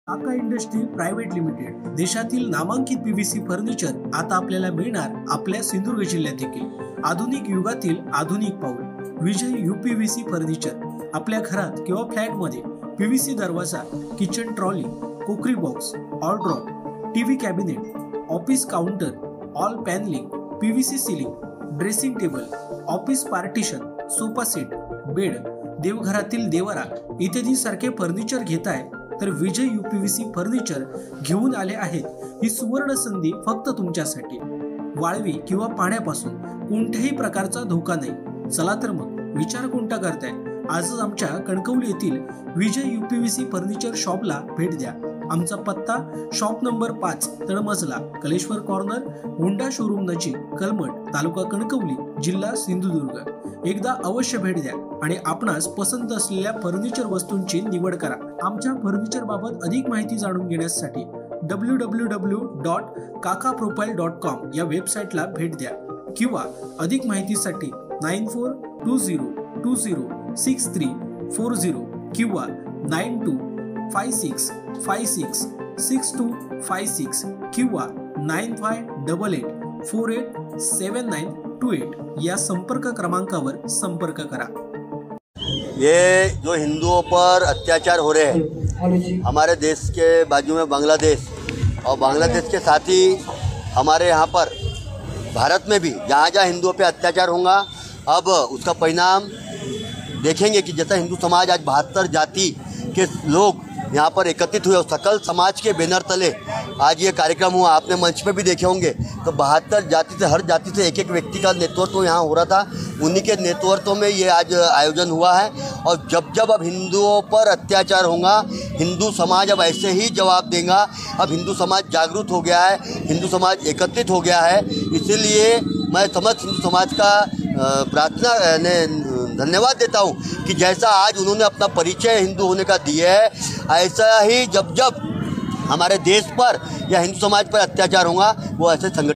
काका industry private limited देशातील नामांकित पीव्हीसी फर्निचर आता आपल्याला मिळणार आपल्या सिंधुदुर्ग जिल्ह्यात देखील। आधुनिक युगातील आधुनिक पाऊल विजय यूपीव्हीसी फर्निचर। आपल्या घरात किंवा फ्लॅट मध्ये पीव्हीसी दरवाजा, किचन ट्रॉली, कुकरी बॉक्स, ऑलड्रॉप, TV cabinet, office counter, all panelling, PVC ceiling, dressing table, office partition, sofa set, bed, देवघरातील देवारा इत्यादी सारखे फर्निचर घेताय तर विजय यूपीव्हीसी फर्निचर घेऊन आले आहेत। ही सुवर्ण संधी फक्त तुमच्यासाठी। वाळवी किंवा पाण्यापासून कोणत्याही प्रकारचा धोका नाही। चला तर मग विचार कोणता करताय, आजच आमच्या कणकवली येथील विजय यूपीव्हीसी फर्निचर शॉपला भेट द्या। आमचा पत्ता शॉप नंबर 5, तळमजला, कलेश्वर कॉर्नर, होंडा शोरूम नजीक, कलमट, तालुका कणकवली, जिल्हा सिंधुदुर्ग। एकदा अवश्य भेट द्या आणि आपणास पसंत असलेल्या फर्निचर वस्तूंची निवड करा। आमच्या फर्निचर बाबत अधिक माहिती जाणून घेण्यासाठी www.kakaprofile.com या वेबसाईटला भेट द्या किंवा अधिक माहितीसाठी 9420206340 किंवा 9256566256 किंवा 9588487928 या संपर्क क्रमांकावर संपर्क करा। ये जो हिंदुओं पर अत्याचार हो रहे हैं हमारे देश के बाजू में बांग्लादेश, और बांग्लादेश के साथ ही हमारे यहाँ पर भारत में भी जहाँ जहाँ हिंदुओं पे अत्याचार होगा, अब उसका परिणाम देखेंगे कि जैसा हिंदू समाज आज 72 जाति के लोग यहाँ पर एकत्रित हुए और सकल समाज के बैनर तले आज ये कार्यक्रम हुआ। आपने मंच पे भी देखे होंगे तो 72 जाति से, हर जाति से एक एक व्यक्ति का नेतृत्व यहाँ हो रहा था। उन्हीं के नेतृत्व में ये आज आयोजन हुआ है। और जब जब अब हिंदुओं पर अत्याचार होगा, हिंदू समाज अब ऐसे ही जवाब देगा। अब हिंदू समाज जागरूक हो गया है, हिंदू समाज एकत्रित हो गया है। इसीलिए मैं समस्त हिंदू समाज का प्रार्थना धन्यवाद देता हूँ कि जैसा आज उन्होंने अपना परिचय हिंदू होने का दिया है, ऐसा ही जब जब हमारे देश पर या हिंदू समाज पर अत्याचार होगा वो ऐसे संगठन